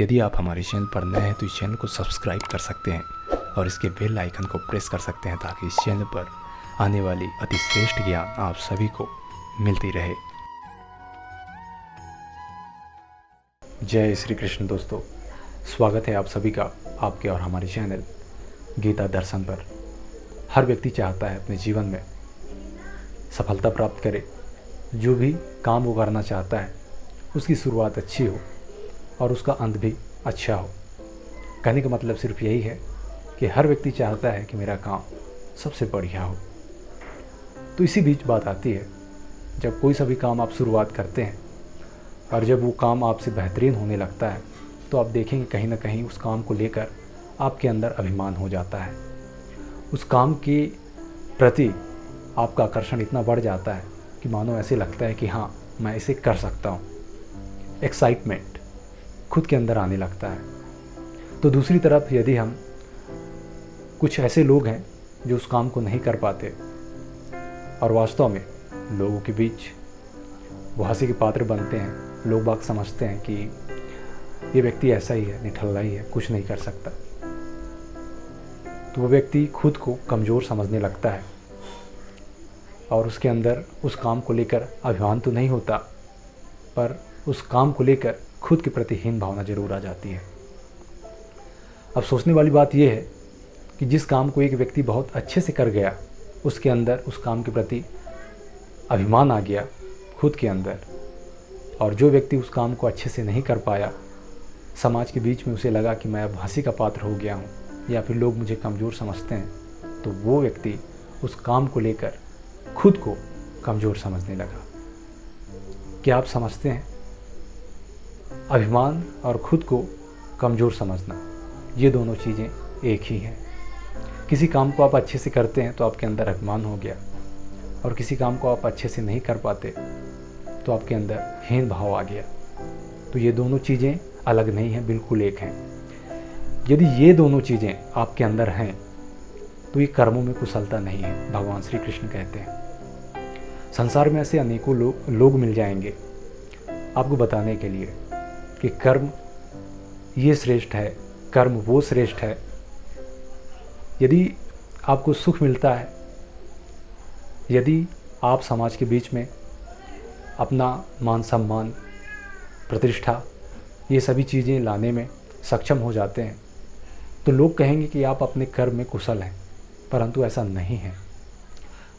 यदि आप हमारे चैनल पर नए हैं तो इस चैनल को सब्सक्राइब कर सकते हैं और इसके बेल आइकन को प्रेस कर सकते हैं ताकि इस चैनल पर आने वाली अति श्रेष्ठ ज्ञान आप सभी को मिलती रहे। जय श्री कृष्ण दोस्तों, स्वागत है आप सभी का आपके और हमारे चैनल गीता दर्शन पर। हर व्यक्ति चाहता है अपने जीवन में सफलता प्राप्त करे, जो भी काम वो करना चाहता है उसकी शुरुआत अच्छी हो और उसका अंत भी अच्छा हो। कहने का मतलब सिर्फ यही है कि हर व्यक्ति चाहता है कि मेरा काम सबसे बढ़िया हो। तो इसी बीच बात आती है, जब कोई सा भी काम आप शुरुआत करते हैं और जब वो काम आपसे बेहतरीन होने लगता है तो आप देखेंगे कहीं ना कहीं उस काम को लेकर आपके अंदर अभिमान हो जाता है। उस काम के प्रति आपका आकर्षण इतना बढ़ जाता है कि मानो ऐसे लगता है कि हाँ, मैं इसे कर सकता हूँ। एक्साइटमेंट खुद के अंदर आने लगता है। तो दूसरी तरफ यदि हम कुछ ऐसे लोग हैं जो उस काम को नहीं कर पाते और वास्तव में लोगों के बीच वो हंसी के पात्र बनते हैं, लोग बाग समझते हैं कि ये व्यक्ति ऐसा ही है, निठल्ला ही है, कुछ नहीं कर सकता, तो वो व्यक्ति खुद को कमज़ोर समझने लगता है और उसके अंदर उस काम को लेकर अभिमान तो नहीं होता, पर उस काम को लेकर खुद के प्रति हीन भावना जरूर आ जाती है। अब सोचने वाली बात यह है कि जिस काम को एक व्यक्ति बहुत अच्छे से कर गया, उसके अंदर उस काम के प्रति अभिमान आ गया खुद के अंदर, और जो व्यक्ति उस काम को अच्छे से नहीं कर पाया, समाज के बीच में उसे लगा कि मैं अब हंसी का पात्र हो गया हूँ या फिर लोग मुझे कमज़ोर समझते हैं, तो वो व्यक्ति उस काम को लेकर खुद को कमज़ोर समझने लगा। क्या आप समझते हैं? अभिमान और खुद को कमज़ोर समझना, ये दोनों चीज़ें एक ही हैं। किसी काम को आप अच्छे से करते हैं तो आपके अंदर अभिमान हो गया, और किसी काम को आप अच्छे से नहीं कर पाते तो आपके अंदर हीन भाव आ गया। तो ये दोनों चीज़ें अलग नहीं हैं, बिल्कुल एक हैं। यदि ये दोनों चीज़ें आपके अंदर हैं तो ये कर्मों में कुशलता नहीं है। भगवान श्री कृष्ण कहते हैं संसार में ऐसे अनेकों लोग मिल जाएंगे आपको बताने के लिए कि कर्म ये श्रेष्ठ है, कर्म वो श्रेष्ठ है। यदि आपको सुख मिलता है, यदि आप समाज के बीच में अपना मान सम्मान, प्रतिष्ठा, ये सभी चीज़ें लाने में सक्षम हो जाते हैं, तो लोग कहेंगे कि आप अपने कर्म में कुशल हैं, परंतु ऐसा नहीं है।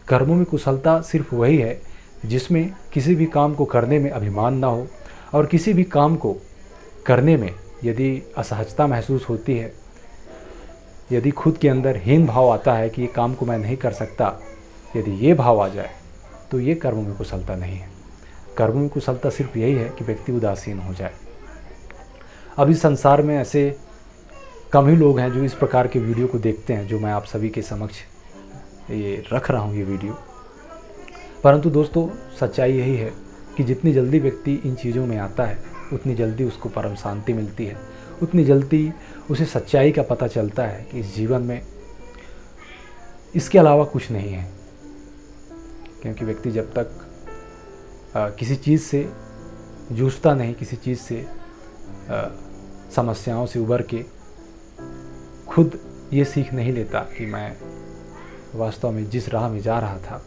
कर्मों में कुशलता सिर्फ वही है जिसमें किसी भी काम को करने में अभिमान ना हो, और किसी भी काम को करने में यदि असहजता महसूस होती है, यदि खुद के अंदर हीन भाव आता है कि ये काम को मैं नहीं कर सकता, यदि ये भाव आ जाए तो ये कर्मों में कुशलता नहीं है। कर्मों में कुशलता सिर्फ यही है कि व्यक्ति उदासीन हो जाए। अब इस संसार में ऐसे कम ही लोग हैं जो इस प्रकार के वीडियो को देखते हैं जो मैं आप सभी के समक्ष ये रख रहा हूँ ये वीडियो। परंतु दोस्तों, सच्चाई यही है कि जितनी जल्दी व्यक्ति इन चीज़ों में आता है उतनी जल्दी उसको परम शांति मिलती है, उतनी जल्दी उसे सच्चाई का पता चलता है कि इस जीवन में इसके अलावा कुछ नहीं है। क्योंकि व्यक्ति जब तक किसी चीज़ से जूझता नहीं, किसी चीज़ से समस्याओं से उबर के खुद ये सीख नहीं लेता कि मैं वास्तव में जिस राह में जा रहा था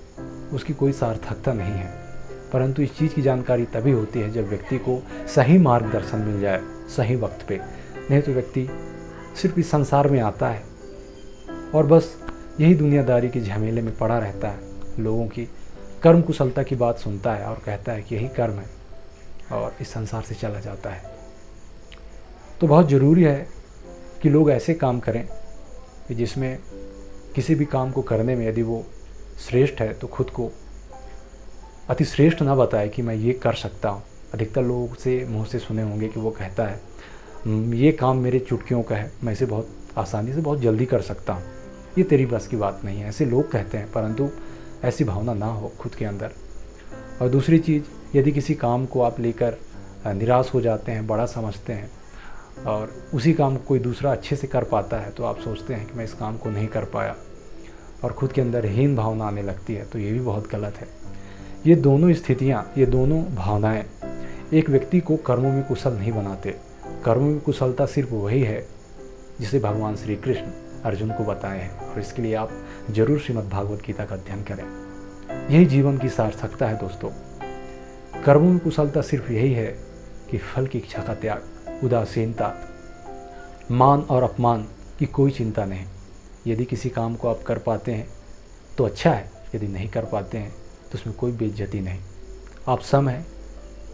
उसकी कोई सार्थकता नहीं है। परंतु इस चीज़ की जानकारी तभी होती है जब व्यक्ति को सही मार्गदर्शन मिल जाए सही वक्त पे। नहीं तो व्यक्ति सिर्फ इस संसार में आता है और बस यही दुनियादारी के झमेले में पड़ा रहता है, लोगों की कर्म कुशलता की बात सुनता है और कहता है कि यही कर्म है, और इस संसार से चला जाता है। तो बहुत ज़रूरी है कि लोग ऐसे काम करें कि जिसमें किसी भी काम को करने में यदि वो श्रेष्ठ है तो खुद को अति श्रेष्ठ ना बताए कि मैं ये कर सकता हूँ। अधिकतर लोगों से मुँह से सुने होंगे कि वो कहता है ये काम मेरे चुटकियों का है, मैं इसे बहुत आसानी से बहुत जल्दी कर सकता हूँ, ये तेरी बस की बात नहीं है। ऐसे लोग कहते हैं, परंतु ऐसी भावना ना हो खुद के अंदर। और दूसरी चीज़, यदि किसी काम को आप लेकर निराश हो जाते हैं, बड़ा समझते हैं, और उसी काम को कोई दूसरा अच्छे से कर पाता है तो आप सोचते हैं कि मैं इस काम को नहीं कर पाया, और खुद के अंदर हीन भावना आने लगती है, तो ये भी बहुत गलत है। ये दोनों स्थितियाँ, ये दोनों भावनाएं एक व्यक्ति को कर्मों में कुशल नहीं बनाते, कर्म में कुशलता सिर्फ वही है जिसे भगवान श्री कृष्ण अर्जुन को बताए हैं, और इसके लिए आप जरूर श्रीमद् भागवत गीता का अध्ययन करें। यही जीवन की सार्थकता है दोस्तों। कर्मों में कुशलता सिर्फ यही है कि फल की इच्छा का त्याग, उदासीनता, मान और अपमान की कोई चिंता नहीं। यदि किसी काम को आप कर पाते हैं तो अच्छा है, यदि नहीं कर पाते हैं तो उसमें कोई बेइज्जती नहीं। आप सम हैं,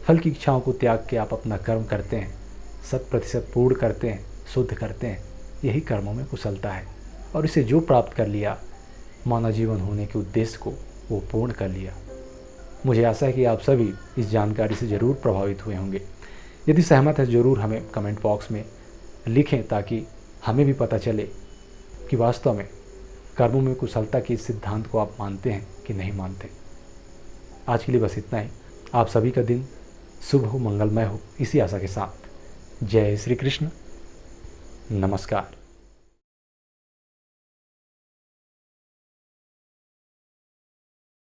फल की इच्छाओं को त्याग के आप अपना कर्म करते हैं, 100% पूर्ण करते हैं, शुद्ध करते हैं। यही कर्मों में कुशलता है, और इसे जो प्राप्त कर लिया, मानव जीवन होने के उद्देश्य को वो पूर्ण कर लिया। मुझे आशा है कि आप सभी इस जानकारी से ज़रूर प्रभावित हुए होंगे। यदि सहमत है ज़रूर हमें कमेंट बॉक्स में लिखें, ताकि हमें भी पता चले कि वास्तव में कर्मों में कुशलता के इस सिद्धांत को आप मानते हैं कि नहीं मानते। आज के लिए बस इतना ही। आप सभी का दिन शुभ हो, मंगलमय हो, इसी आशा के साथ जय श्री कृष्ण, नमस्कार।